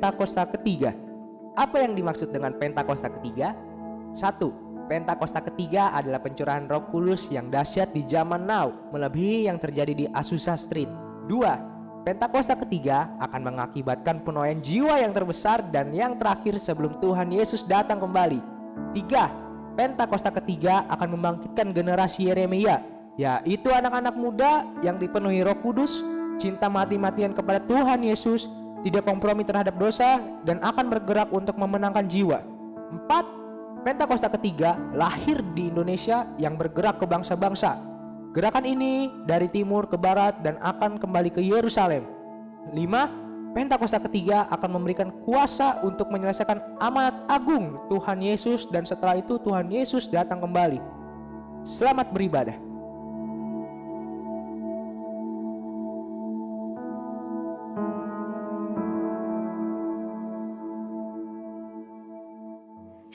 Pentakosta ketiga. Apa yang dimaksud dengan Pentakosta ketiga? 1. Pentakosta ketiga adalah pencurahan Roh Kudus yang dahsyat di zaman now, melebihi yang terjadi di Azusa Street. 2. Pentakosta ketiga akan mengakibatkan penuaian jiwa yang terbesar dan yang terakhir sebelum Tuhan Yesus datang kembali. 3. Pentakosta ketiga akan membangkitkan generasi Yeremia, yaitu anak-anak muda yang dipenuhi Roh Kudus, cinta mati-matian kepada Tuhan Yesus, tidak kompromi terhadap dosa, dan akan bergerak untuk memenangkan jiwa. 4. Pentakosta ketiga lahir di Indonesia yang bergerak ke bangsa-bangsa. Gerakan ini dari timur ke barat dan akan kembali ke Yerusalem. 5. Pentakosta ketiga akan memberikan kuasa untuk menyelesaikan amanat agung Tuhan Yesus, dan setelah itu Tuhan Yesus datang kembali. Selamat beribadah.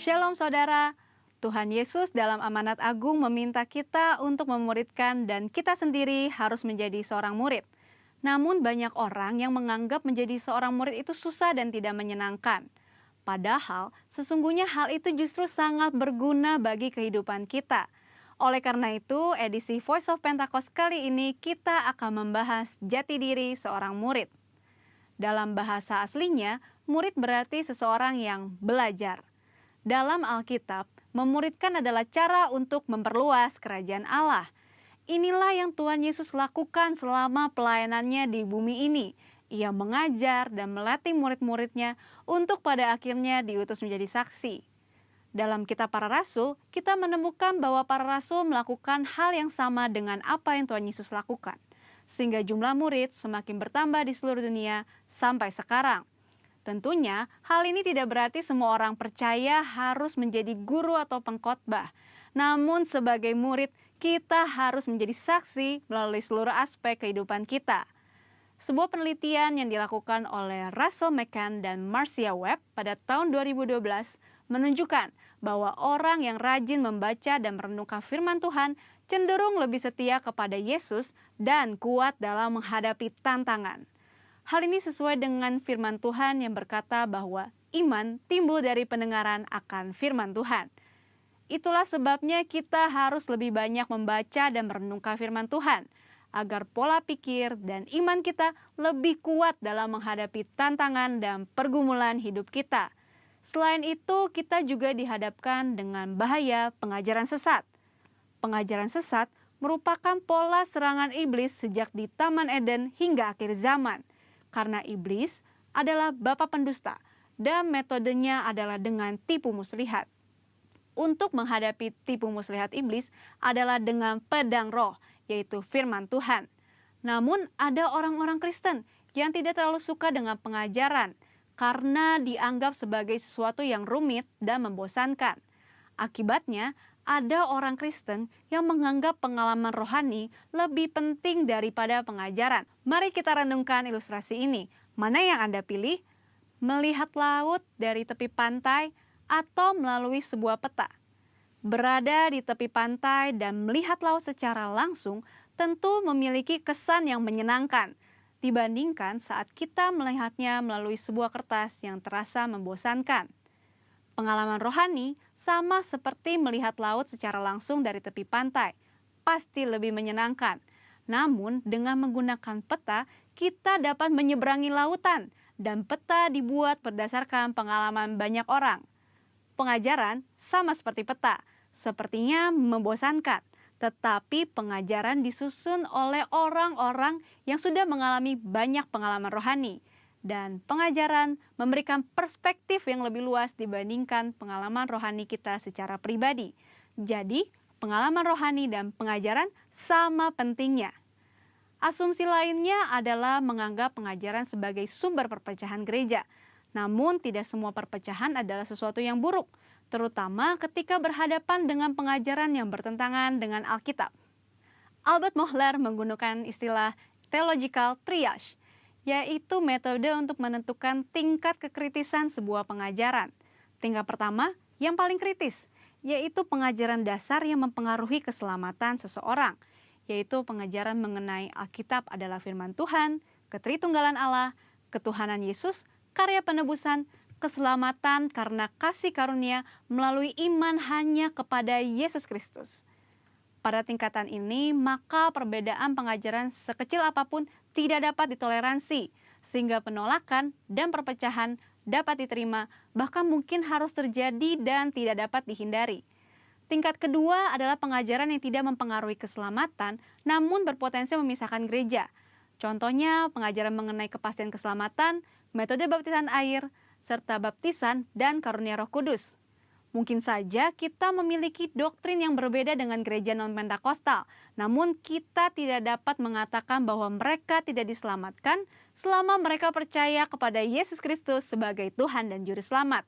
Shalom saudara, Tuhan Yesus dalam amanat agung meminta kita untuk memuridkan dan kita sendiri harus menjadi seorang murid. Namun banyak orang yang menganggap menjadi seorang murid itu susah dan tidak menyenangkan. Padahal sesungguhnya hal itu justru sangat berguna bagi kehidupan kita. Oleh karena itu, edisi Voice of Pentecost kali ini kita akan membahas jati diri seorang murid. Dalam bahasa aslinya, murid berarti seseorang yang belajar. Dalam Alkitab, memuridkan adalah cara untuk memperluas kerajaan Allah. Inilah yang Tuhan Yesus lakukan selama pelayanannya di bumi ini. Ia mengajar dan melatih murid-muridnya untuk pada akhirnya diutus menjadi saksi. Dalam kitab para rasul, kita menemukan bahwa para rasul melakukan hal yang sama dengan apa yang Tuhan Yesus lakukan. Sehingga jumlah murid semakin bertambah di seluruh dunia sampai sekarang. Tentunya, hal ini tidak berarti semua orang percaya harus menjadi guru atau pengkhotbah. Namun sebagai murid, kita harus menjadi saksi melalui seluruh aspek kehidupan kita. Sebuah penelitian yang dilakukan oleh Russell McCann dan Marcia Webb pada tahun 2012 menunjukkan bahwa orang yang rajin membaca dan merenungkan firman Tuhan cenderung lebih setia kepada Yesus dan kuat dalam menghadapi tantangan. Hal ini sesuai dengan firman Tuhan yang berkata bahwa iman timbul dari pendengaran akan firman Tuhan. Itulah sebabnya kita harus lebih banyak membaca dan merenungkan firman Tuhan, agar pola pikir dan iman kita lebih kuat dalam menghadapi tantangan dan pergumulan hidup kita. Selain itu, kita juga dihadapkan dengan bahaya pengajaran sesat. Pengajaran sesat merupakan pola serangan iblis sejak di Taman Eden hingga akhir zaman. Karena iblis adalah bapa pendusta dan metodenya adalah dengan tipu muslihat. Untuk menghadapi tipu muslihat iblis adalah dengan pedang roh, yaitu firman Tuhan. Namun ada orang-orang Kristen yang tidak terlalu suka dengan pengajaran karena dianggap sebagai sesuatu yang rumit dan membosankan. Akibatnya, ada orang Kristen yang menganggap pengalaman rohani lebih penting daripada pengajaran. Mari kita renungkan ilustrasi ini. Mana yang Anda pilih? Melihat laut dari tepi pantai atau melalui sebuah peta? Berada di tepi pantai dan melihat laut secara langsung tentu memiliki kesan yang menyenangkan dibandingkan saat kita melihatnya melalui sebuah kertas yang terasa membosankan. Pengalaman rohani sama seperti melihat laut secara langsung dari tepi pantai, pasti lebih menyenangkan. Namun dengan menggunakan peta, kita dapat menyeberangi lautan dan peta dibuat berdasarkan pengalaman banyak orang. Pengajaran sama seperti peta, sepertinya membosankan, tetapi pengajaran disusun oleh orang-orang yang sudah mengalami banyak pengalaman rohani. Dan pengajaran memberikan perspektif yang lebih luas dibandingkan pengalaman rohani kita secara pribadi. Jadi, pengalaman rohani dan pengajaran sama pentingnya. Asumsi lainnya adalah menganggap pengajaran sebagai sumber perpecahan gereja. Namun, tidak semua perpecahan adalah sesuatu yang buruk, terutama ketika berhadapan dengan pengajaran yang bertentangan dengan Alkitab. Albert Mohler menggunakan istilah theological triage, yaitu metode untuk menentukan tingkat kekritisan sebuah pengajaran. Tingkat pertama, yang paling kritis, yaitu pengajaran dasar yang mempengaruhi keselamatan seseorang, yaitu pengajaran mengenai Alkitab adalah firman Tuhan, ketritunggalan Allah, ketuhanan Yesus, karya penebusan, keselamatan karena kasih karunia melalui iman hanya kepada Yesus Kristus. Pada tingkatan ini, maka perbedaan pengajaran sekecil apapun tidak dapat ditoleransi, sehingga penolakan dan perpecahan dapat diterima, bahkan mungkin harus terjadi dan tidak dapat dihindari. Tingkat kedua adalah pengajaran yang tidak mempengaruhi keselamatan, namun berpotensi memisahkan gereja. Contohnya, pengajaran mengenai kepastian keselamatan, metode baptisan air, serta baptisan dan karunia Roh Kudus. Mungkin saja kita memiliki doktrin yang berbeda dengan gereja non-Pentakosta, namun kita tidak dapat mengatakan bahwa mereka tidak diselamatkan selama mereka percaya kepada Yesus Kristus sebagai Tuhan dan Juru Selamat.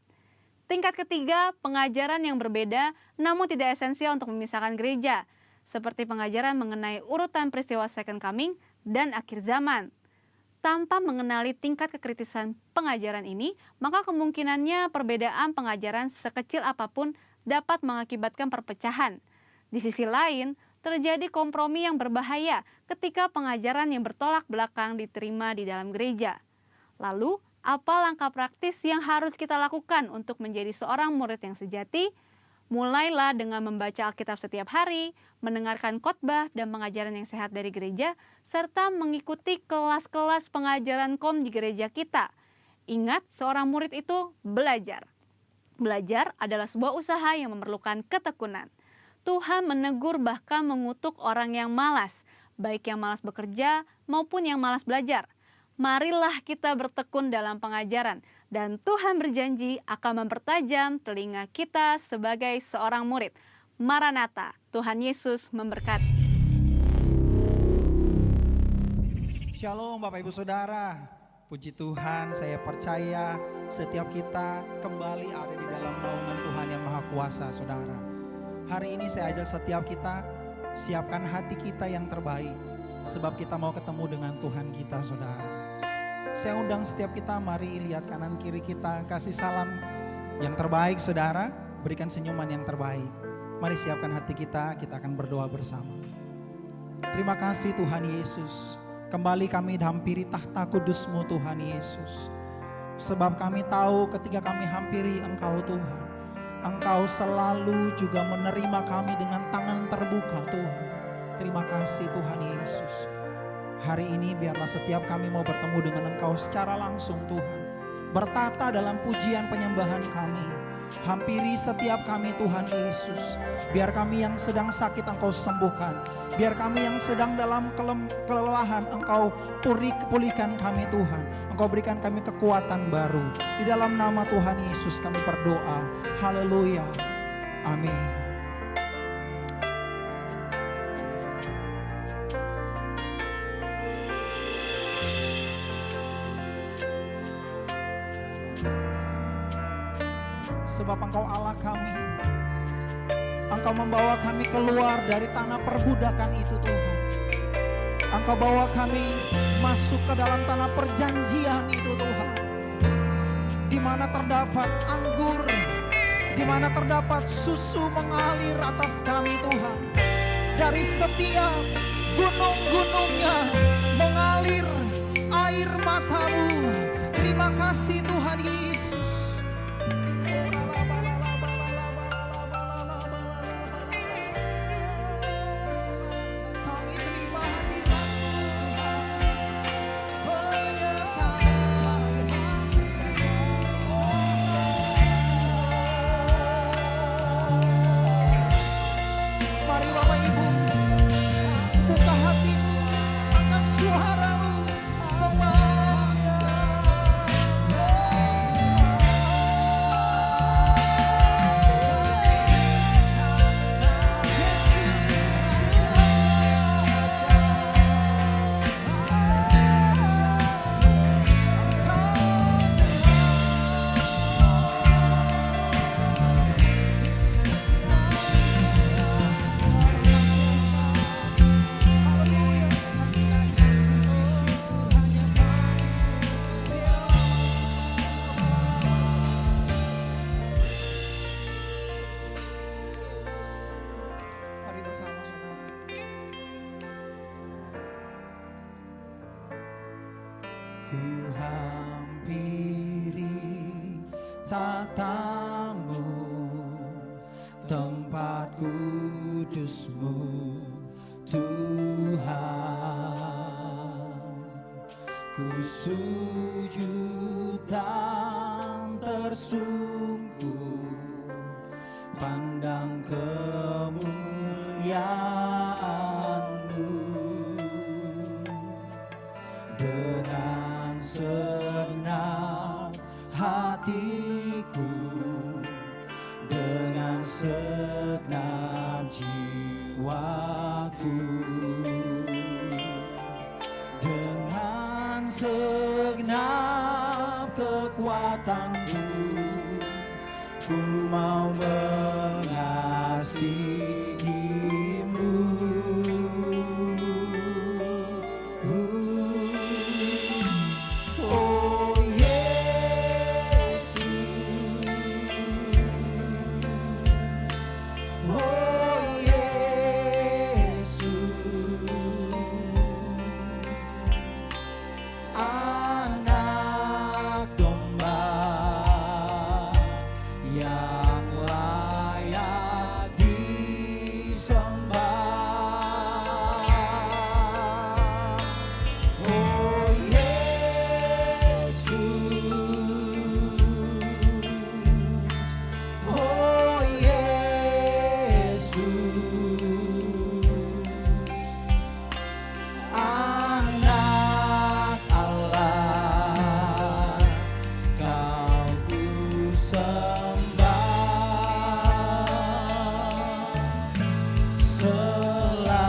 Tingkat ketiga, pengajaran yang berbeda namun tidak esensial untuk memisahkan gereja, seperti pengajaran mengenai urutan peristiwa Second Coming dan akhir zaman. Tanpa mengenali tingkat kekritisan pengajaran ini, maka kemungkinannya perbedaan pengajaran sekecil apapun dapat mengakibatkan perpecahan. Di sisi lain, terjadi kompromi yang berbahaya ketika pengajaran yang bertolak belakang diterima di dalam gereja. Lalu, apa langkah praktis yang harus kita lakukan untuk menjadi seorang murid yang sejati? Mulailah dengan membaca Alkitab setiap hari, mendengarkan khotbah dan pengajaran yang sehat dari gereja, serta mengikuti kelas-kelas pengajaran KOM di gereja kita. Ingat, seorang murid itu belajar. Belajar adalah sebuah usaha yang memerlukan ketekunan. Tuhan menegur bahkan mengutuk orang yang malas, baik yang malas bekerja maupun yang malas belajar. Marilah kita bertekun dalam pengajaran, dan Tuhan berjanji akan mempertajam telinga kita sebagai seorang murid. Maranatha, Tuhan Yesus memberkati. Shalom Bapak Ibu Saudara, puji Tuhan, saya percaya setiap kita kembali ada di dalam naungan Tuhan yang Maha Kuasa, Saudara. Hari ini saya ajak setiap kita, siapkan hati kita yang terbaik, sebab kita mau ketemu dengan Tuhan kita, Saudara. Saya undang setiap kita, mari lihat kanan kiri kita, kasih salam yang terbaik, Saudara. Berikan senyuman yang terbaik. Mari siapkan hati kita akan berdoa bersama. Terima kasih Tuhan Yesus. Kembali kami hampiri tahta kudus-Mu Tuhan Yesus. Sebab kami tahu ketika kami hampiri Engkau Tuhan, Engkau selalu juga menerima kami dengan tangan terbuka Tuhan. Terima kasih Tuhan Yesus. Hari ini biarlah setiap kami mau bertemu dengan Engkau secara langsung Tuhan. Bertata dalam pujian penyembahan kami. Hampiri setiap kami Tuhan Yesus. Biar kami yang sedang sakit Engkau sembuhkan. Biar kami yang sedang dalam kelelahan Engkau pulihkan kami Tuhan. Engkau berikan kami kekuatan baru. Di dalam nama Tuhan Yesus kami berdoa. Haleluya. Amin. Sebab Engkau Allah kami, Engkau membawa kami keluar dari tanah perbudakan itu Tuhan. Engkau bawa kami masuk ke dalam tanah perjanjian itu Tuhan, di mana terdapat anggur, di mana terdapat susu mengalir atas kami Tuhan. Dari setiap gunung-gunungnya mengalir air mata-Mu. Terima kasih Tuhan Yesus. Ku hampiri tatamu, tempat kudus-Mu Tuhan. Ku sujud dan tersungkur, pandang kemuliaan-Mu. Dengan segenap hatiku, dengan segenap jiwaku, dengan segenap kekuatanku, ku mau mengasihi-Mu. Oh Yesus, oh Yesus, Anak Domba yang layak disembah. Oh Yesus, oh Yesus, Anak Allah, Kau ku sembah selamanya.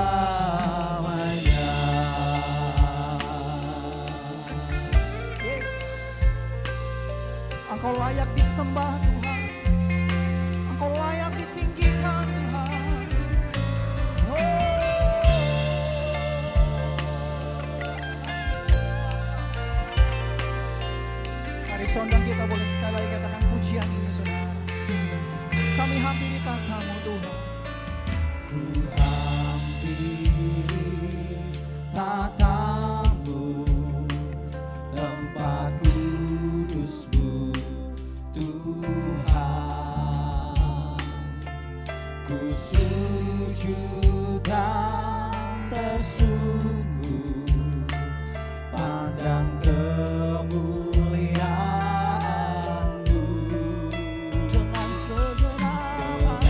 Yesus, Engkau layak disembah Tuhan, Engkau layak ditinggikan Tuhan. Mari sondang kita boleh sekali lagi katakan pujian ini saudara. Kami hampiri tatamu Tuhan. Ku hampiri tatamu, tempat kudus-Mu Tuhan. Ku sujud dan tersungkur, pandang kemuliaan-Mu. Dengan segenap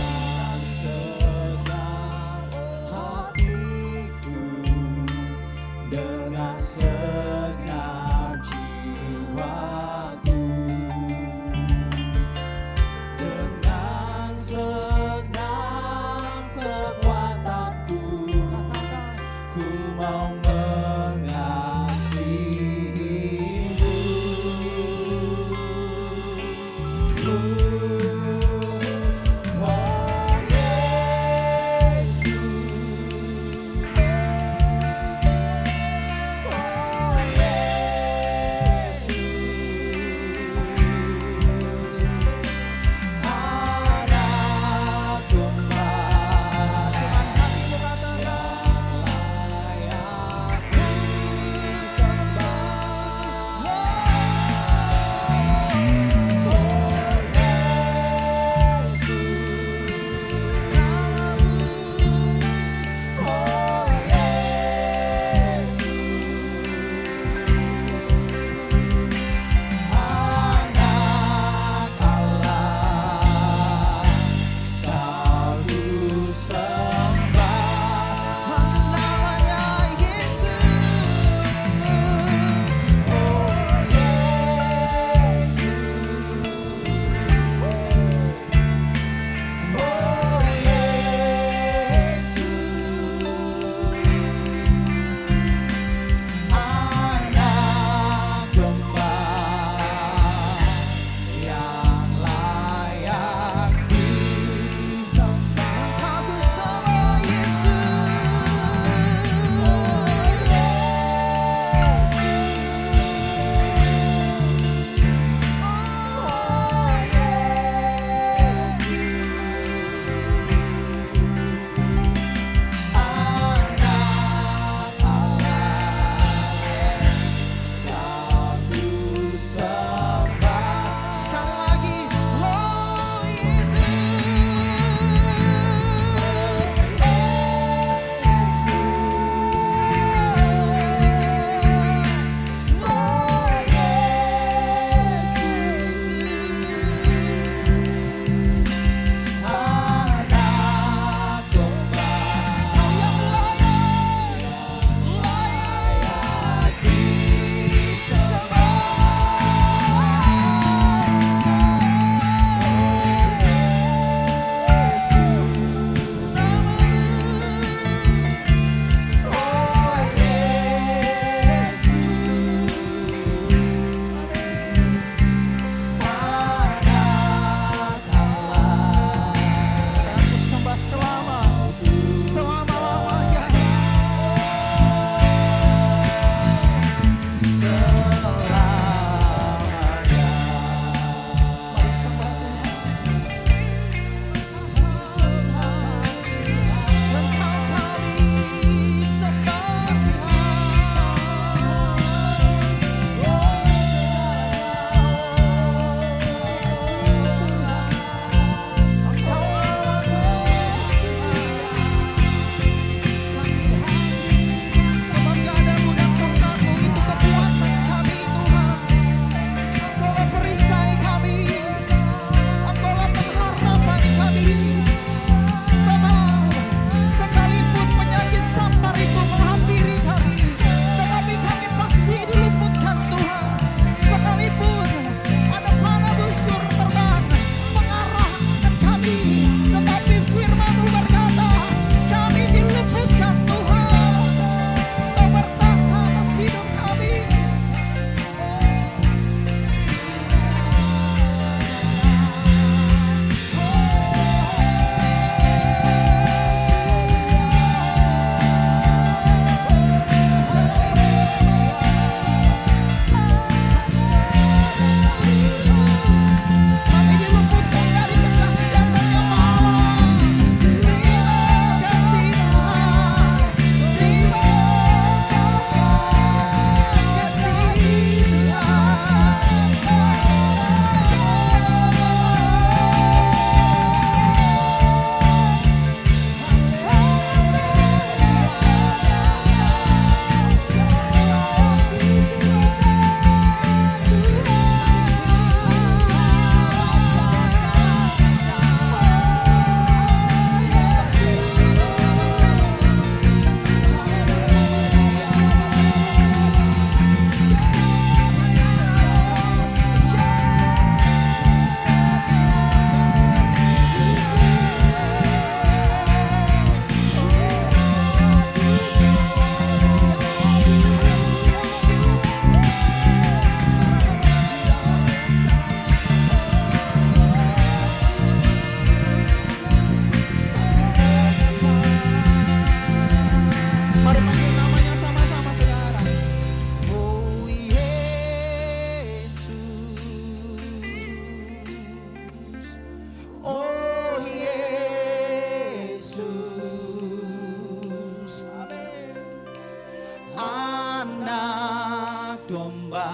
domba.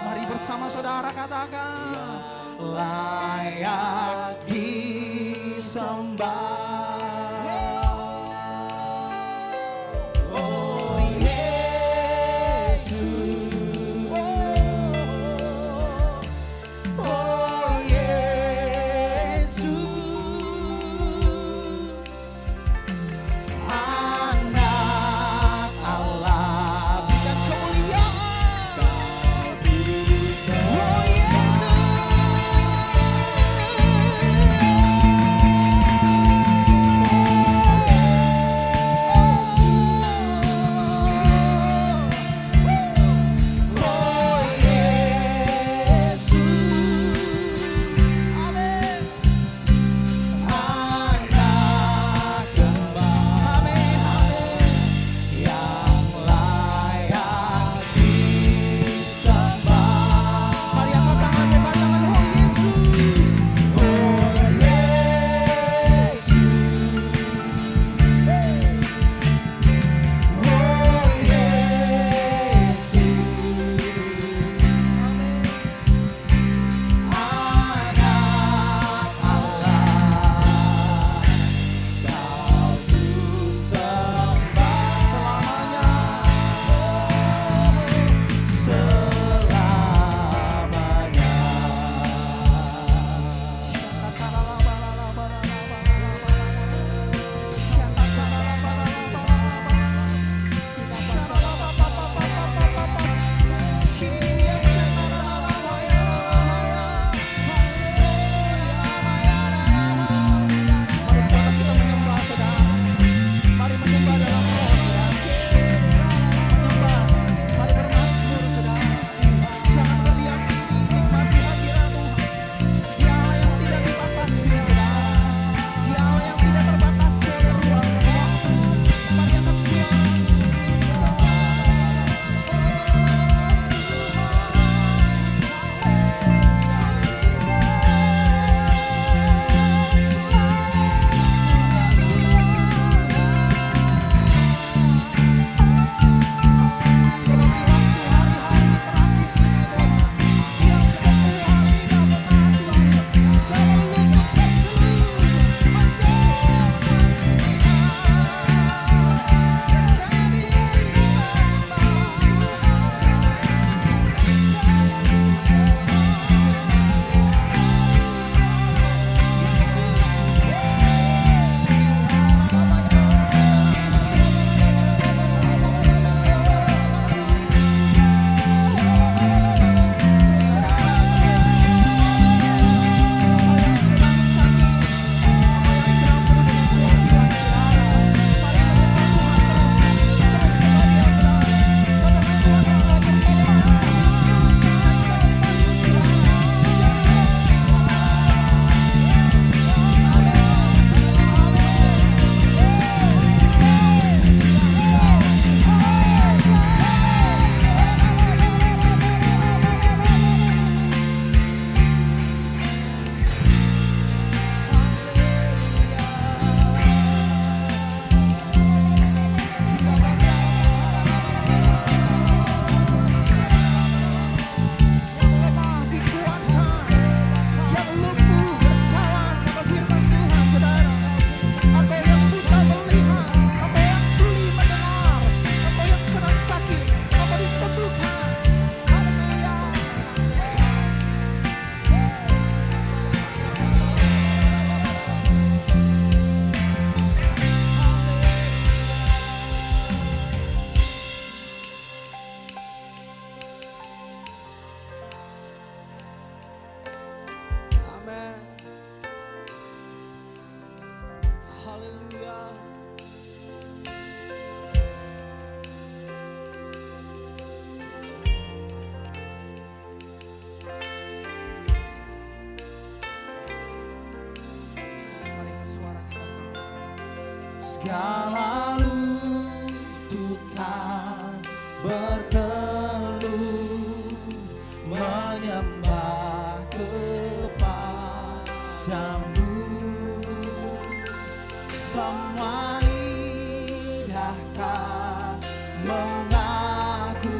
Mari bersama saudara katakan, layak disembah. Oh Yesus, oh Yesus, Anak Allah, berikan kemuliaan. Oh Yesus. segala lutut kan berteluh menyembah kepadamu, semua lidah kan mengaku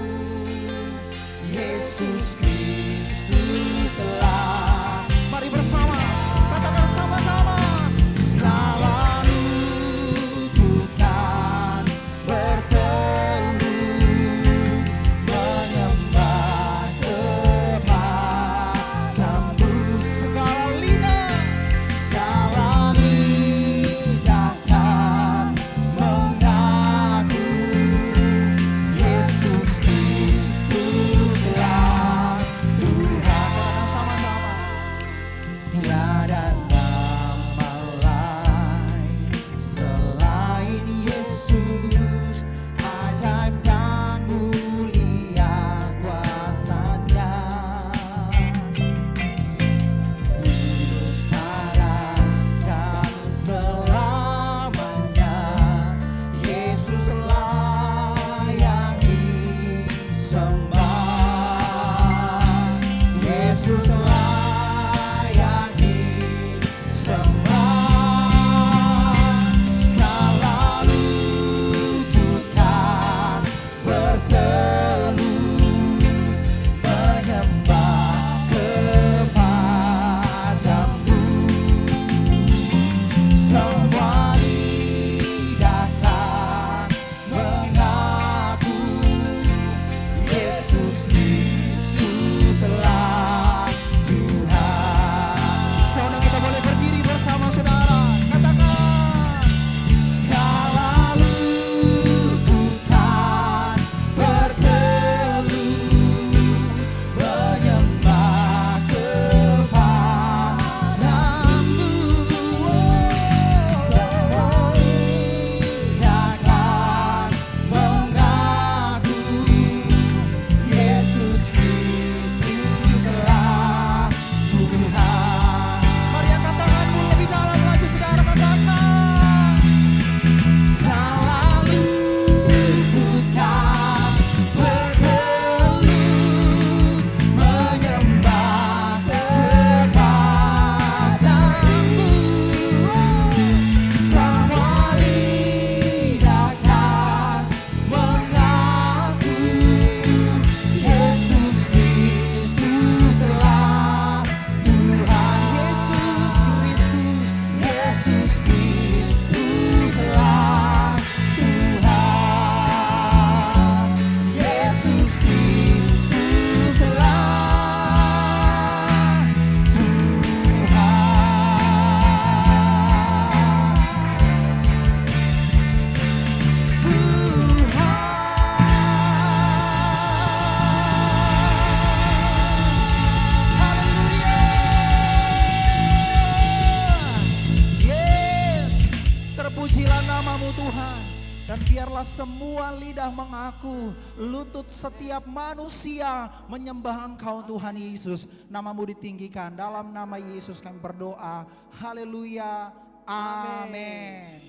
Semua lidah mengaku, lutut setiap manusia menyembah Engkau Tuhan Yesus. Namamu ditinggikan, dalam nama Yesus kami berdoa. Haleluya, amin.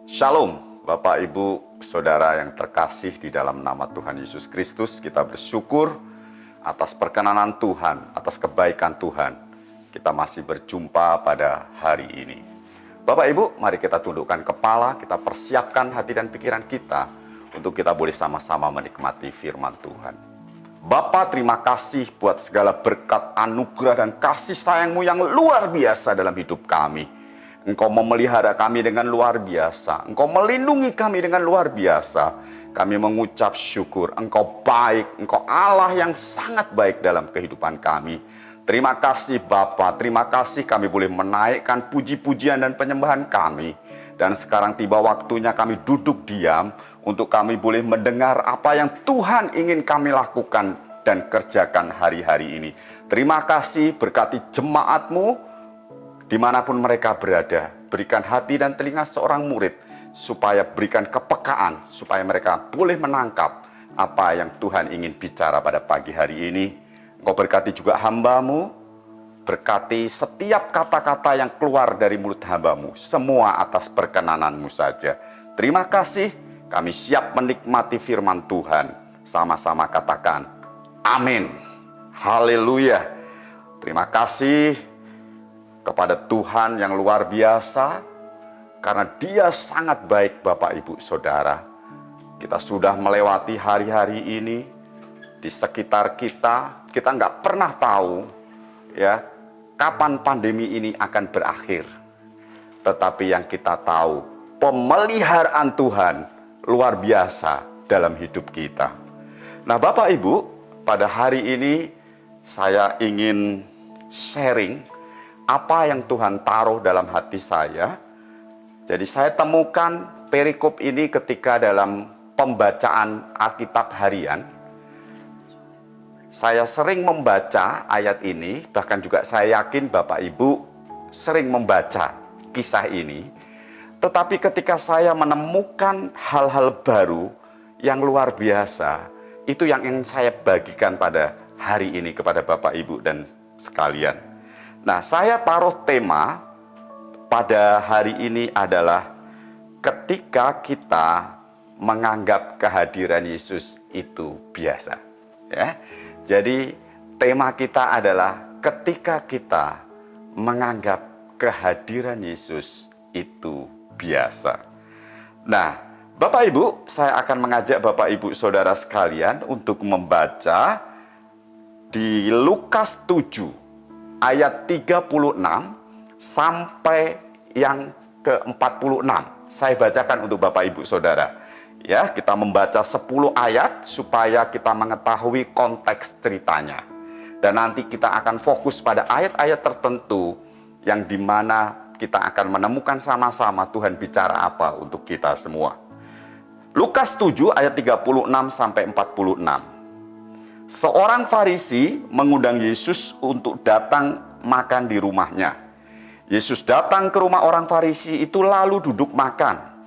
Shalom Bapak Ibu Saudara yang terkasih di dalam nama Tuhan Yesus Kristus. Kita bersyukur atas perkenanan Tuhan, atas kebaikan Tuhan. Kita masih berjumpa pada hari ini. Bapak Ibu, mari kita tundukkan kepala, kita persiapkan hati dan pikiran kita untuk kita boleh sama-sama menikmati firman Tuhan. Bapa, terima kasih buat segala berkat, anugerah, dan kasih sayang-Mu yang luar biasa dalam hidup kami. Engkau memelihara kami dengan luar biasa. Engkau melindungi kami dengan luar biasa. Kami mengucap syukur. Engkau baik, Engkau Allah yang sangat baik dalam kehidupan kami. Terima kasih Bapa, terima kasih kami boleh menaikkan puji-pujian dan penyembahan kami. Dan sekarang tiba waktunya kami duduk diam untuk kami boleh mendengar apa yang Tuhan ingin kami lakukan dan kerjakan hari-hari ini. Terima kasih, berkati jemaat-Mu dimanapun mereka berada. Berikan hati dan telinga seorang murid, supaya berikan kepekaan, supaya mereka boleh menangkap apa yang Tuhan ingin bicara pada pagi hari ini. Engkau berkati juga hamba-Mu, berkati setiap kata-kata yang keluar dari mulut hamba-Mu, semua atas perkenanan-Mu saja. Terima kasih, kami siap menikmati firman Tuhan. Sama-sama katakan, amin. Haleluya. Terima kasih kepada Tuhan yang luar biasa, karena Dia sangat baik Bapak Ibu Saudara. Kita sudah melewati hari-hari ini, di sekitar kita nggak pernah tahu ya kapan pandemi ini akan berakhir. Tetapi yang kita tahu, pemeliharaan Tuhan luar biasa dalam hidup kita. Nah Bapak Ibu, pada hari ini saya ingin sharing apa yang Tuhan taruh dalam hati saya. Jadi saya temukan perikop ini ketika dalam pembacaan Alkitab harian. Saya sering membaca ayat ini, bahkan juga saya yakin Bapak Ibu sering membaca kisah ini. Tetapi ketika saya menemukan hal-hal baru yang luar biasa, itu yang ingin saya bagikan pada hari ini kepada Bapak Ibu dan sekalian. Nah, saya taruh tema pada hari ini adalah ketika kita menganggap kehadiran Yesus itu biasa. Ya. Jadi tema kita adalah ketika kita menganggap kehadiran Yesus itu biasa. Nah, Bapak Ibu, saya akan mengajak Bapak Ibu Saudara sekalian untuk membaca di Lukas 7 ayat 36 sampai yang ke-46. Saya bacakan untuk Bapak Ibu Saudara. Ya, kita membaca 10 ayat supaya kita mengetahui konteks ceritanya. Dan nanti kita akan fokus pada ayat-ayat tertentu yang dimana kita akan menemukan sama-sama Tuhan bicara apa untuk kita semua. Lukas 7 ayat 36 sampai 46. Seorang Farisi mengundang Yesus untuk datang makan di rumahnya. Yesus datang ke rumah orang Farisi itu lalu duduk makan.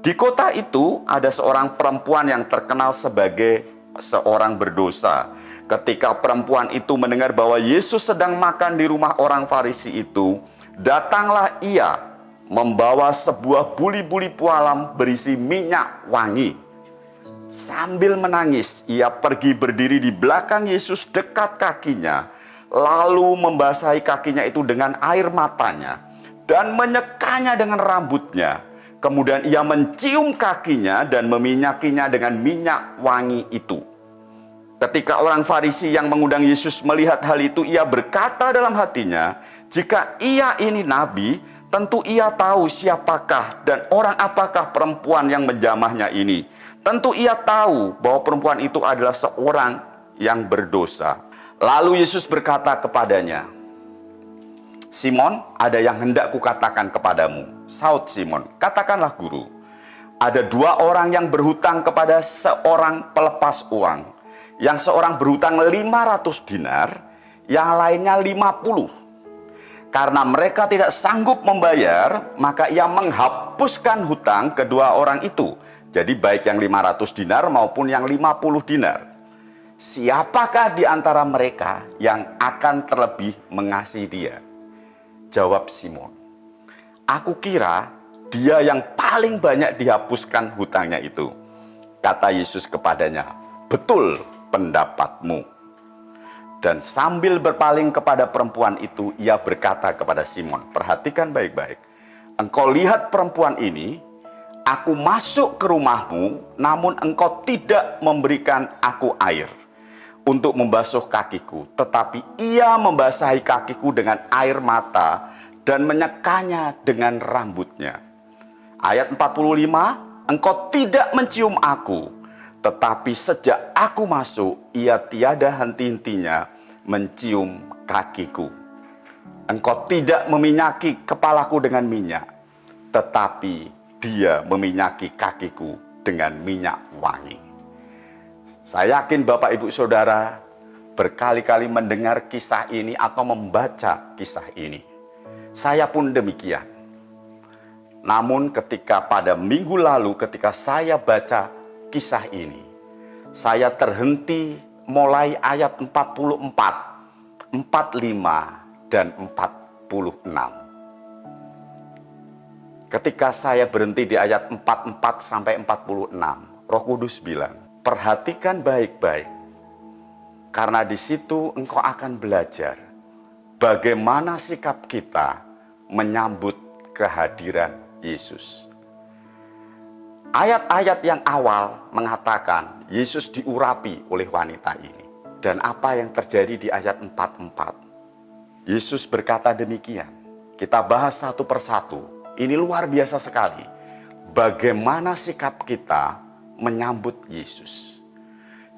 Di kota itu ada seorang perempuan yang terkenal sebagai seorang berdosa. Ketika perempuan itu mendengar bahwa Yesus sedang makan di rumah orang Farisi itu, datanglah ia membawa sebuah buli-buli pualam berisi minyak wangi. Sambil menangis, ia pergi berdiri di belakang Yesus dekat kakinya, lalu membasahi kakinya itu dengan air matanya dan menyekanya dengan rambutnya. Kemudian ia mencium kakinya dan meminyakinya dengan minyak wangi itu. Ketika orang Farisi yang mengundang Yesus melihat hal itu, ia berkata dalam hatinya, jika ia ini nabi, tentu ia tahu siapakah dan orang apakah perempuan yang menjamahnya ini. Tentu ia tahu bahwa perempuan itu adalah seorang yang berdosa. Lalu Yesus berkata kepadanya, Simon, ada yang hendak kukatakan kepadamu. Saud Simon, katakanlah guru. Ada 2 orang yang berhutang kepada seorang pelepas uang. Yang seorang berhutang 500 dinar, yang lainnya 50. Karena mereka tidak sanggup membayar, maka ia menghapuskan hutang kedua orang itu. Jadi baik yang 500 dinar maupun yang 50 dinar. Siapakah di antara mereka yang akan terlebih mengasihi dia? Jawab Simon, aku kira dia yang paling banyak dihapuskan hutangnya itu. Kata Yesus kepadanya, betul pendapatmu. Dan sambil berpaling kepada perempuan itu, ia berkata kepada Simon, perhatikan baik-baik. Engkau lihat perempuan ini, aku masuk ke rumahmu, namun engkau tidak memberikan aku air untuk membasuh kakiku. Tetapi ia membasahi kakiku dengan air mata dan menyekanya dengan rambutnya. Ayat 45, engkau tidak mencium aku, tetapi sejak aku masuk, ia tiada henti-hentinya mencium kakiku. Engkau tidak meminyaki kepalaku dengan minyak, tetapi dia meminyaki kakiku dengan minyak wangi. Saya yakin Bapak Ibu Saudara berkali-kali mendengar kisah ini atau membaca kisah ini. Saya pun demikian. Namun ketika pada minggu lalu ketika saya baca kisah ini, saya terhenti mulai ayat 44, 45, dan 46. Ketika saya berhenti di ayat 44 sampai 46, Roh Kudus bilang, perhatikan baik-baik, karena di situ engkau akan belajar bagaimana sikap kita menyambut kehadiran Yesus. Ayat-ayat yang awal mengatakan Yesus diurapi oleh wanita ini. Dan apa yang terjadi di ayat 44? Yesus berkata demikian. Kita bahas satu persatu. Ini luar biasa sekali. Bagaimana sikap kita menyambut Yesus.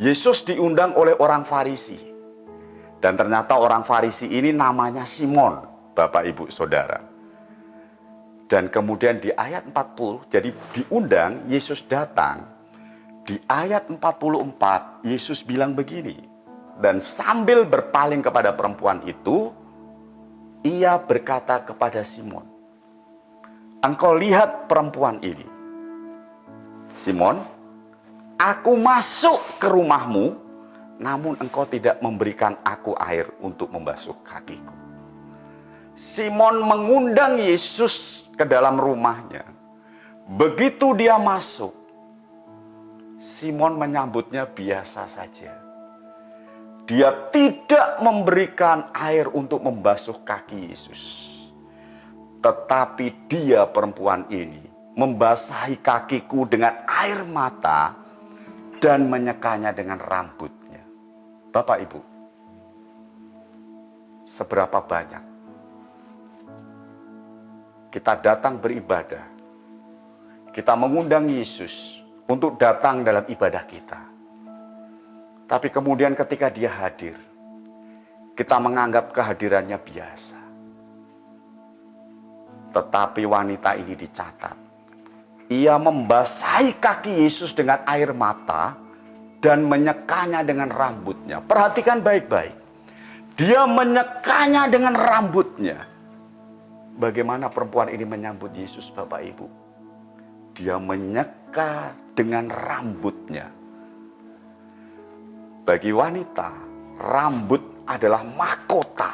Yesus diundang oleh orang Farisi. Dan ternyata orang Farisi ini namanya Simon, Bapak Ibu Saudara. Dan kemudian di ayat 40, jadi diundang, Yesus datang. Di ayat 44, Yesus bilang begini. Dan sambil berpaling kepada perempuan itu, ia berkata kepada Simon, engkau lihat perempuan ini. Simon, aku masuk ke rumahmu, namun engkau tidak memberikan aku air untuk membasuh kakiku. Simon mengundang Yesus ke dalam rumahnya. Begitu dia masuk, Simon menyambutnya biasa saja. Dia tidak memberikan air untuk membasuh kaki Yesus. Tetapi dia, perempuan ini, membasahi kakiku dengan air mata dan menyekanya dengan rambutnya. Bapak Ibu, seberapa banyak kita datang beribadah, kita mengundang Yesus untuk datang dalam ibadah kita. Tapi kemudian ketika dia hadir, kita menganggap kehadirannya biasa. Tetapi wanita ini dicatat. Ia membasahi kaki Yesus dengan air mata dan menyekanya dengan rambutnya. Perhatikan baik-baik. Dia menyekanya dengan rambutnya. Bagaimana perempuan ini menyambut Yesus, Bapak Ibu? Dia menyeka dengan rambutnya. Bagi wanita, rambut adalah mahkota.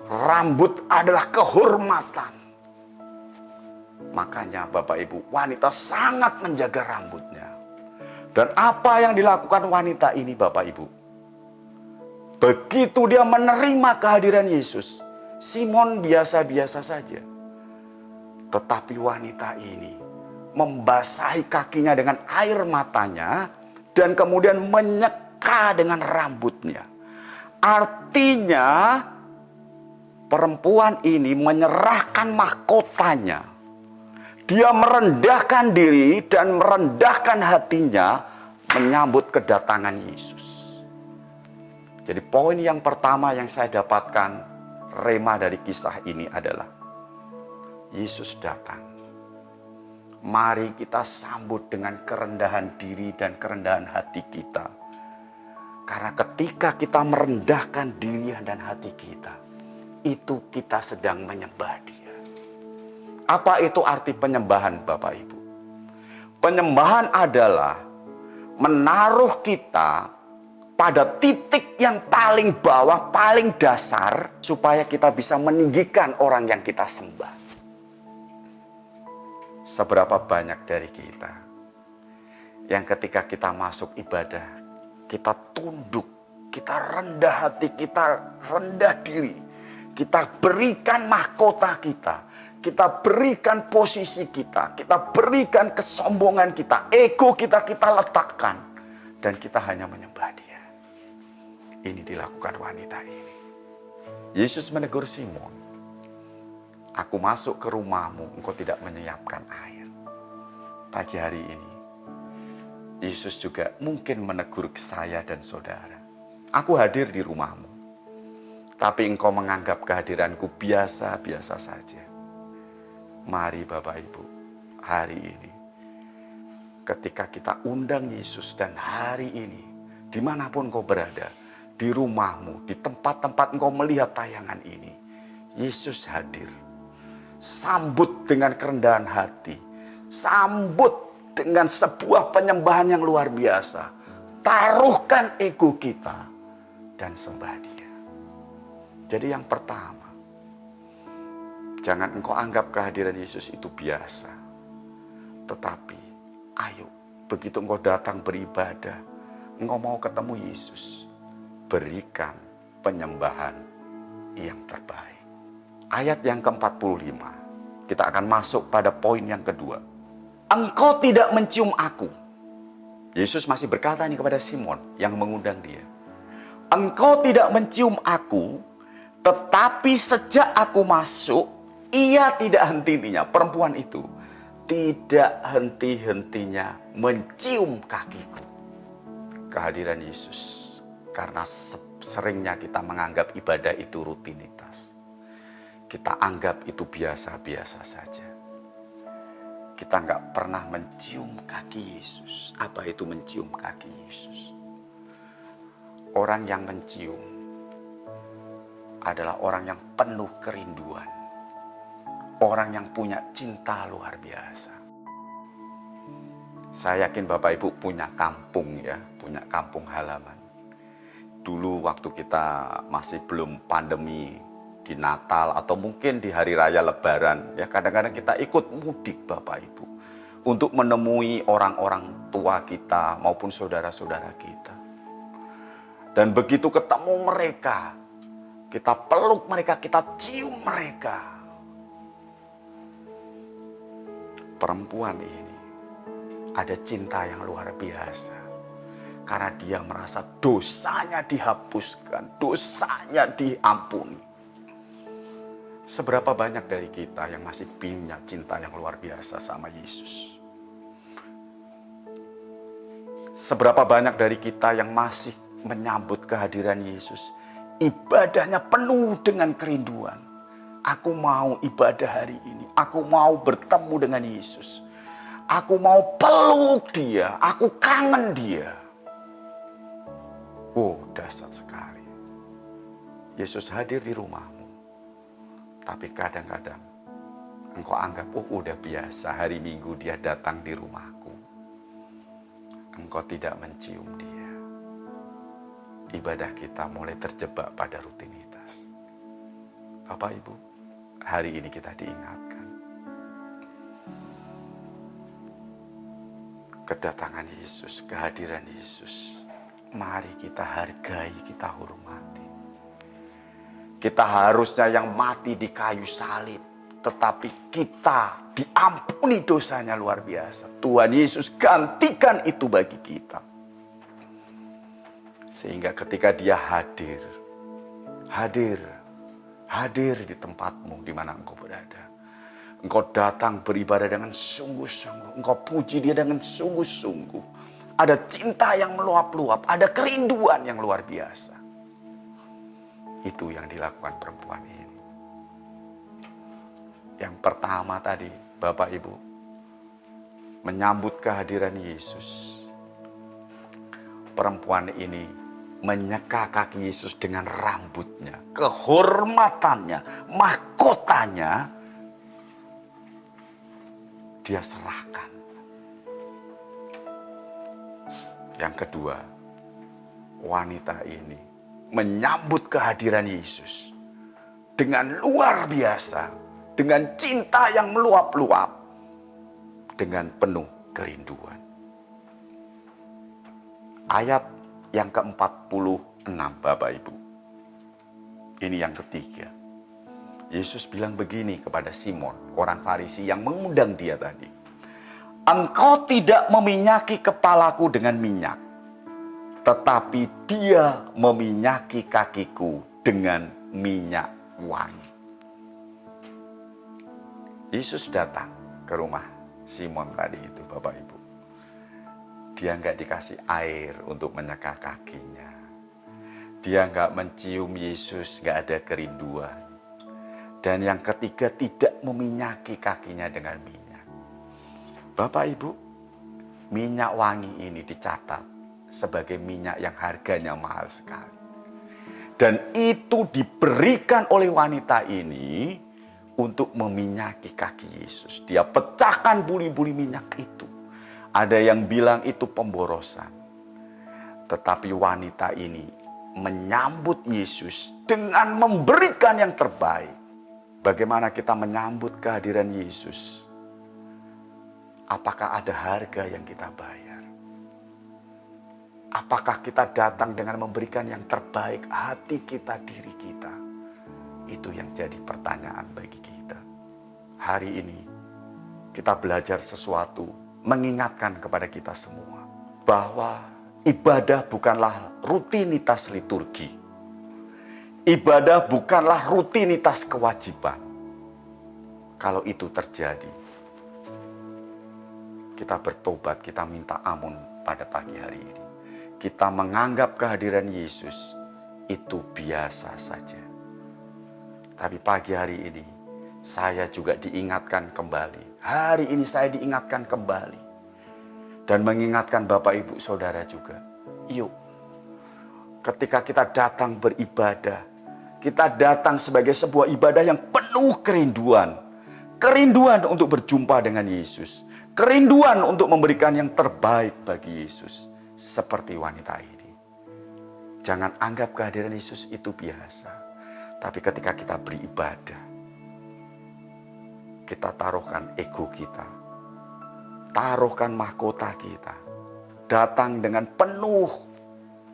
Rambut adalah kehormatan. Makanya Bapak Ibu, wanita sangat menjaga rambutnya. Dan apa yang dilakukan wanita ini, Bapak Ibu? Begitu dia menerima kehadiran Yesus, Simon biasa-biasa saja. Tetapi wanita ini membasahi kakinya dengan air matanya dan kemudian menyeka dengan rambutnya. Artinya perempuan ini menyerahkan mahkotanya. Dia merendahkan diri dan merendahkan hatinya menyambut kedatangan Yesus. Jadi poin yang pertama yang saya dapatkan, rema dari kisah ini adalah Yesus datang. Mari kita sambut dengan kerendahan diri dan kerendahan hati kita. Karena ketika kita merendahkan diri dan hati kita, itu kita sedang menyembah Dia. Apa itu arti penyembahan, Bapak Ibu? Penyembahan adalah menaruh kita pada titik yang paling bawah, paling dasar, supaya kita bisa meninggikan orang yang kita sembah. Seberapa banyak dari kita yang ketika kita masuk ibadah, kita tunduk, kita rendah hati, kita rendah diri, kita berikan mahkota kita berikan posisi kita berikan kesombongan kita, ego kita letakkan, dan kita hanya menyembah Dia. Ini dilakukan wanita ini. Yesus menegur Simon, "Aku masuk ke rumahmu, engkau tidak menyiapkan air." Pagi hari ini, Yesus juga mungkin menegur saya dan saudara. Aku hadir di rumahmu, tapi engkau menganggap kehadiranku biasa-biasa saja. Mari Bapak Ibu, hari ini, ketika kita undang Yesus, dan hari ini, dimanapun kau berada, di rumahmu, di tempat-tempat engkau melihat tayangan ini, Yesus hadir. Sambut dengan kerendahan hati, sambut dengan sebuah penyembahan yang luar biasa. Taruhkan ego kita dan sembah Dia. Jadi yang pertama, jangan engkau anggap kehadiran Yesus itu biasa. Tetapi, ayo, begitu engkau datang beribadah, engkau mau ketemu Yesus, berikan penyembahan yang terbaik. Ayat yang ke-45, kita akan masuk pada poin yang kedua. Engkau tidak mencium aku. Yesus masih berkata ini kepada Simon yang mengundang dia. Engkau tidak mencium aku, tetapi sejak aku masuk, ia tidak henti-hentinya. Perempuan itu tidak henti-hentinya mencium kakiku. Kehadiran Yesus. Karena seringnya kita menganggap ibadah itu rutinitas. Kita anggap itu biasa-biasa saja. Kita nggak pernah mencium kaki Yesus. Apa itu mencium kaki Yesus? Orang yang mencium adalah orang yang penuh kerinduan. Orang yang punya cinta luar biasa. Saya yakin Bapak Ibu punya kampung ya, punya kampung halaman. Dulu waktu kita masih belum pandemi, di Natal atau mungkin di hari raya Lebaran, ya kadang-kadang kita ikut mudik Bapak Ibu untuk menemui orang-orang tua kita maupun saudara-saudara kita. Dan begitu ketemu mereka, kita peluk mereka, kita cium mereka. Perempuan ini ada cinta yang luar biasa. Karena dia merasa dosanya dihapuskan, dosanya diampuni. Seberapa banyak dari kita yang masih punya cinta yang luar biasa sama Yesus? Seberapa banyak dari kita yang masih menyambut kehadiran Yesus? Ibadahnya penuh dengan kerinduan. Aku mau ibadah hari ini, aku mau bertemu dengan Yesus. Aku mau peluk Dia, aku kangen Dia. Oh, dahsyat sekali. Yesus hadir di rumahmu. Tapi kadang-kadang engkau anggap, oh udah biasa, hari Minggu Dia datang di rumahku. Engkau tidak mencium Dia. Ibadah kita mulai terjebak pada rutinitas. Bapak Ibu, hari ini kita diingatkan. Kedatangan Yesus, kehadiran Yesus, mari kita hargai, kita hormati. Kita harusnya yang mati di kayu salib, tetapi kita diampuni dosanya luar biasa. Tuhan Yesus gantikan itu bagi kita. Sehingga ketika Dia hadir di tempatmu di mana engkau berada. Engkau datang beribadah dengan sungguh-sungguh. Engkau puji Dia dengan sungguh-sungguh. Ada cinta yang meluap-luap, ada kerinduan yang luar biasa. Itu yang dilakukan perempuan ini. Yang pertama tadi, Bapak Ibu, menyambut kehadiran Yesus. Perempuan ini menyeka kaki Yesus dengan rambutnya, kehormatannya, mahkotanya, dia serahkan. Yang kedua, wanita ini menyambut kehadiran Yesus dengan luar biasa, dengan cinta yang meluap-luap, dengan penuh kerinduan. Ayat yang ke-46, Bapak Ibu. Ini yang ketiga. Yesus bilang begini kepada Simon, orang Farisi yang mengundang dia tadi. Engkau tidak meminyaki kepalaku dengan minyak, tetapi dia meminyaki kakiku dengan minyak wangi. Yesus datang ke rumah Simon tadi itu, Bapak Ibu. Dia nggak dikasih air untuk menyeka kakinya. Dia nggak mencium Yesus, nggak ada kerinduan. Dan yang ketiga, tidak meminyaki kakinya dengan minyak. Bapak Ibu, minyak wangi ini dicatat sebagai minyak yang harganya mahal sekali. Dan itu diberikan oleh wanita ini untuk meminyaki kaki Yesus. Dia pecahkan buli-buli minyak itu. Ada yang bilang itu pemborosan. Tetapi wanita ini menyambut Yesus dengan memberikan yang terbaik. Bagaimana kita menyambut kehadiran Yesus? Apakah ada harga yang kita bayar? Apakah kita datang dengan memberikan yang terbaik hati kita, diri kita? Itu yang jadi pertanyaan bagi kita. Hari ini kita belajar sesuatu, mengingatkan kepada kita semua bahwa ibadah bukanlah rutinitas liturgi. Ibadah bukanlah rutinitas kewajiban. Kalau itu terjadi, kita bertobat, kita minta ampun pada pagi hari ini. Kita menganggap kehadiran Yesus itu biasa saja. Tapi pagi hari ini, saya juga diingatkan kembali. Hari ini saya diingatkan kembali. Dan mengingatkan Bapak Ibu Saudara juga. Yuk, ketika kita datang beribadah, kita datang sebagai sebuah ibadah yang penuh kerinduan. Kerinduan untuk berjumpa dengan Yesus. Kerinduan untuk memberikan yang terbaik bagi Yesus. Seperti wanita ini. Jangan anggap kehadiran Yesus itu biasa. Tapi ketika kita beribadah, kita taruhkan ego kita. Taruhkan mahkota kita. Datang dengan penuh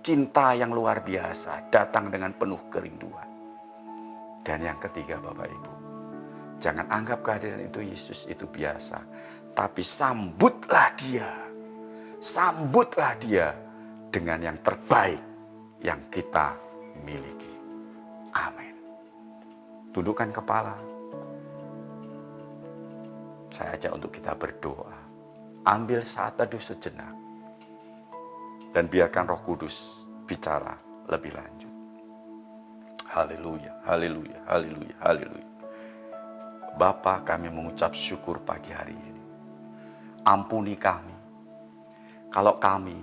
cinta yang luar biasa. Datang dengan penuh kerinduan. Dan yang ketiga Bapak Ibu. Jangan anggap kehadiran itu Yesus itu biasa. Tapi sambutlah dia. Sambutlah dia dengan yang terbaik yang kita miliki. Amin. Tundukkan kepala. Saya ajak untuk kita berdoa. Ambil saat teduh sejenak. Dan biarkan Roh Kudus bicara lebih lanjut. Haleluya, haleluya, haleluya, haleluya. Bapa, kami mengucap syukur pagi hari ini. Ampuni kami kalau kami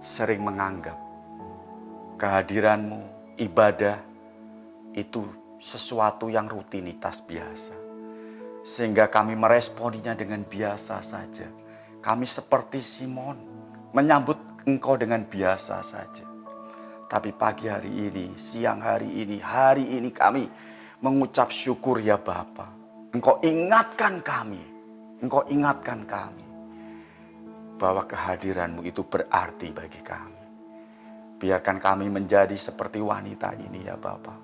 sering menganggap kehadiran-Mu, ibadah itu sesuatu yang rutinitas biasa. Sehingga kami meresponinya dengan biasa saja. Kami seperti Simon, menyambut Engkau dengan biasa saja. Tapi pagi hari ini, siang hari ini kami mengucap syukur ya Bapa. Engkau ingatkan kami. Engkau ingatkan kami bahwa kehadiran-Mu itu berarti bagi kami. Biarkan kami menjadi seperti wanita ini ya Bapa.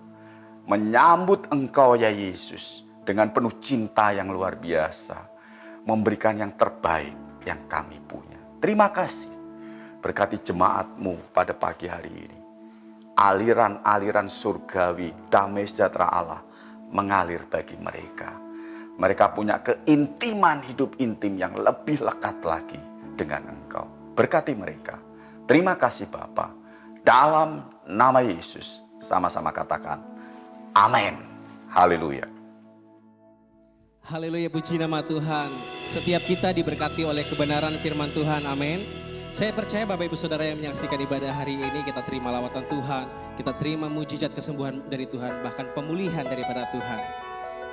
Menyambut Engkau ya Yesus dengan penuh cinta yang luar biasa. Memberikan yang terbaik yang kami punya. Terima kasih. Berkati jemaat-Mu pada pagi hari ini. Aliran-aliran surgawi, damai sejahtera Allah mengalir bagi mereka. Mereka punya keintiman hidup intim yang lebih lekat lagi dengan Engkau. Berkati mereka. Terima kasih Bapa. Dalam nama Yesus. Sama-sama katakan. Amin. Haleluya. Haleluya, puji nama Tuhan. Setiap kita diberkati oleh kebenaran firman Tuhan. Amin. Saya percaya Bapak Ibu Saudara yang menyaksikan ibadah hari ini, kita terima lawatan Tuhan, kita terima mujizat kesembuhan dari Tuhan, bahkan pemulihan daripada Tuhan.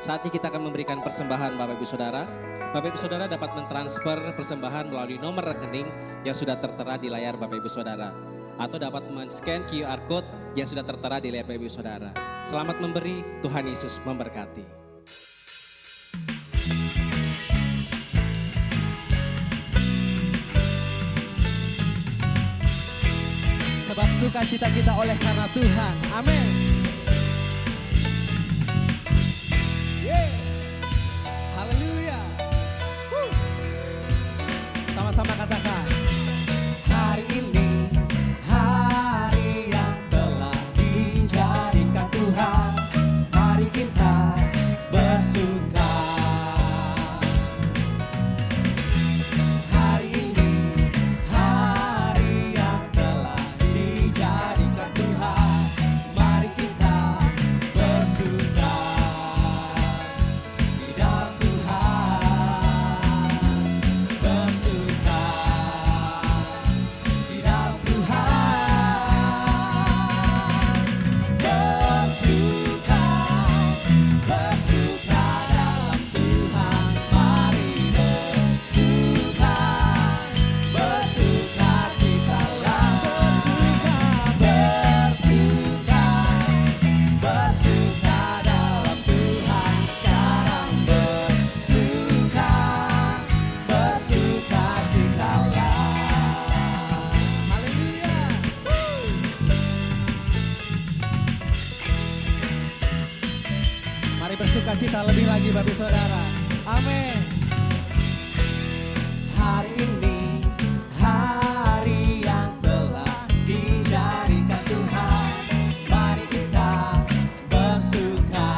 Saatnya kita akan memberikan persembahan Bapak Ibu Saudara. Bapak Ibu Saudara dapat mentransfer persembahan melalui nomor rekening yang sudah tertera di layar Bapak Ibu Saudara. Atau dapat men-scan QR Code yang sudah tertera di layar Bapak Ibu Saudara. Selamat memberi, Tuhan Yesus memberkati. Sebab sukacita kita oleh karena Tuhan. Amin. Haleluya. Sama-sama katakan. Hari ini hari yang telah dijadikan Tuhan. Mari kita bersuka. Hari ini hari yang telah dijadikan Tuhan. Mari kita bersuka di dalam Tuhan. Bersuka di dalam Tuhan. Bersuka, bersuka dalam Tuhan. Mari bersuka, bersuka citalah. Bersuka, bersuka dalam Tuhan. Sekarang bersuka, bersuka citalah. Haleluya. Mari bersuka cita lebih lagi Bapak Saudara. Amin. Hari ini hari yang telah dijadikan Tuhan. Mari kita bersuka.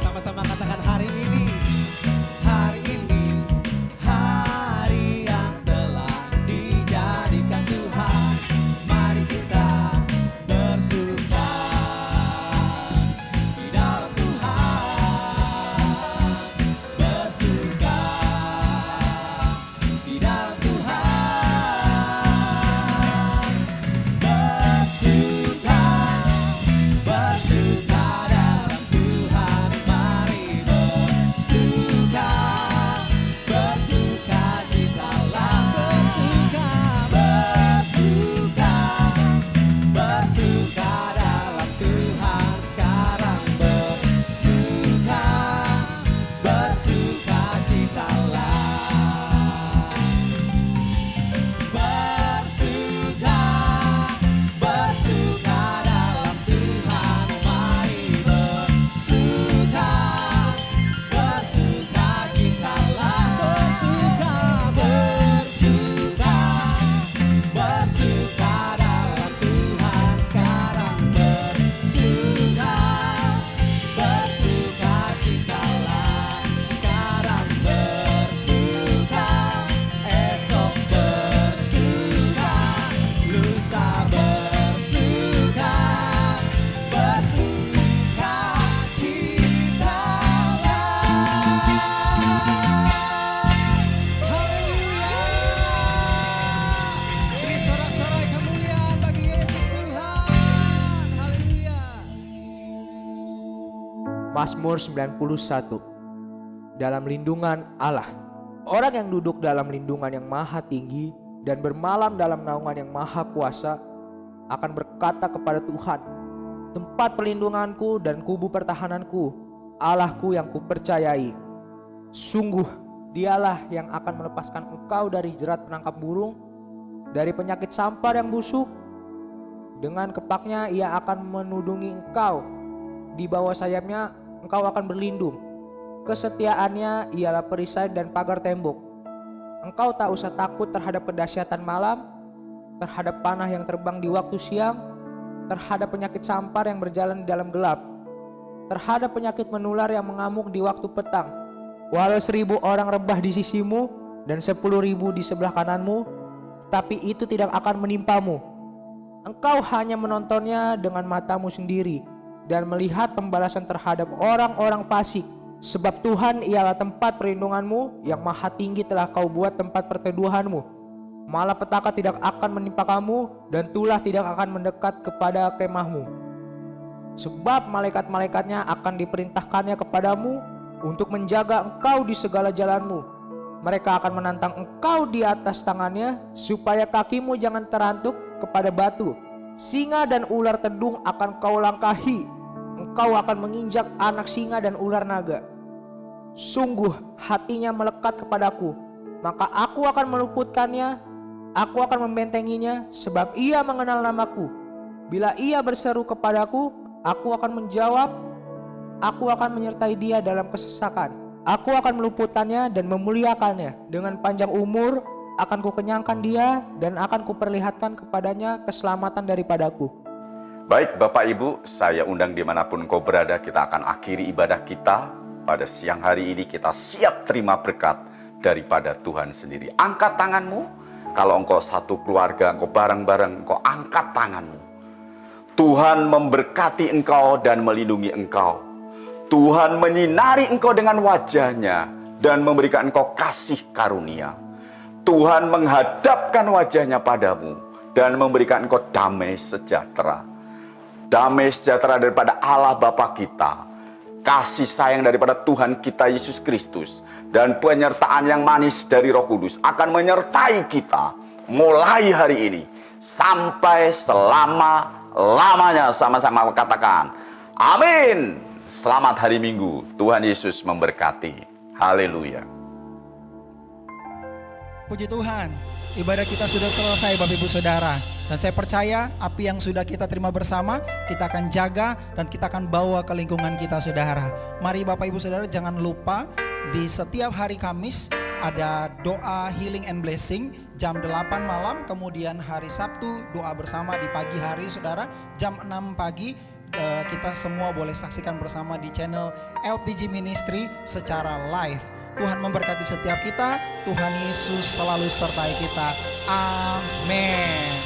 Sama-sama katakan hari ini. Hari ini hari yang telah dijadikan Tuhan. Mari kita bersuka di dalam Tuhan. Bersuka di dalam Tuhan. Bersuka, bersuka dalam Tuhan. Mari bersuka, bersuka citalah. Bersuka, bersuka dalam Tuhan. Sekarang bersuka, bersuka citalah. Bersuka, bersuka dalam Tuhan. Mari bersuka, bersuka citalah. Bersuka, bersuka dalam Tuhan. Sekarang bersuka, bersuka citalah. Sekarang bersuka, esok bersuka, lusa bersuka, bersuka citalah. Haleluya. Beri sorak-sorai kemuliaan bagi Yesus Tuhan. Haleluya. Mazmur 91. Dalam lindungan Allah. Orang yang duduk dalam lindungan yang maha tinggi dan bermalam dalam naungan yang maha kuasa akan berkata kepada Tuhan, tempat perlindunganku dan kubu pertahananku, Allahku yang kupercayai. Sungguh dialah yang akan melepaskan engkau dari jerat penangkap burung, dari penyakit sampar yang busuk. Dengan kepaknya ia akan menudungi engkau, di bawah sayapnya engkau akan berlindung. Kesetiaannya ialah perisai dan pagar tembok. Engkau tak usah takut terhadap kedahsyatan malam, terhadap panah yang terbang di waktu siang, terhadap penyakit sampar yang berjalan di dalam gelap, terhadap penyakit menular yang mengamuk di waktu petang. Walau 1000 orang rebah di sisimu dan 10.000 di sebelah kananmu, tetapi itu tidak akan menimpamu. Engkau hanya menontonnya dengan matamu sendiri dan melihat pembalasan terhadap orang-orang fasik. Sebab Tuhan ialah tempat perlindunganmu, yang maha tinggi telah kau buat tempat perteduhanmu. Malapetaka tidak akan menimpa kamu dan tulah tidak akan mendekat kepada kemahmu. Sebab malaikat-malaikatnya akan diperintahkannya kepadamu untuk menjaga engkau di segala jalanmu. Mereka akan menantang engkau di atas tangannya supaya kakimu jangan terantuk kepada batu. Singa dan ular tedung akan kau langkahi. Engkau akan menginjak anak singa dan ular naga. Sungguh hatinya melekat kepadaku, maka aku akan meluputkannya. Aku akan membentenginya sebab ia mengenal namaku. Bila ia berseru kepadaku, aku akan menjawab. Aku akan menyertai dia dalam kesesakan. Aku akan meluputkannya dan memuliakannya. Dengan panjang umur akan kukenyangkan dia dan akan kuperlihatkan kepadanya keselamatan daripadaku. Baik Bapak Ibu, saya undang dimanapun kau berada, kita akan akhiri ibadah kita. Pada siang hari ini kita siap terima berkat daripada Tuhan sendiri. Angkat tanganmu. Kalau engkau satu keluarga, engkau bareng-bareng, engkau angkat tanganmu. Tuhan memberkati engkau dan melindungi engkau. Tuhan menyinari engkau dengan wajahnya dan memberikan engkau kasih karunia. Tuhan menghadapkan wajahnya padamu dan memberikan engkau damai sejahtera. Damai sejahtera daripada Allah Bapa kita, kasih sayang daripada Tuhan kita Yesus Kristus, dan penyertaan yang manis dari Roh Kudus akan menyertai kita mulai hari ini sampai selama-lamanya. Sama-sama katakan amin. Selamat hari Minggu. Tuhan Yesus memberkati. Haleluya. Puji Tuhan, ibadah kita sudah selesai Bapak Ibu Saudara. Dan saya percaya api yang sudah kita terima bersama, kita akan jaga dan kita akan bawa ke lingkungan kita Saudara. Mari Bapak Ibu Saudara jangan lupa, di setiap hari Kamis ada doa healing and blessing jam 8 malam. Kemudian hari Sabtu doa bersama di pagi hari Saudara jam 6 pagi. Kita semua boleh saksikan bersama di channel LPG Ministry secara live. Tuhan memberkati setiap kita. Tuhan Yesus selalu sertai kita. Amin.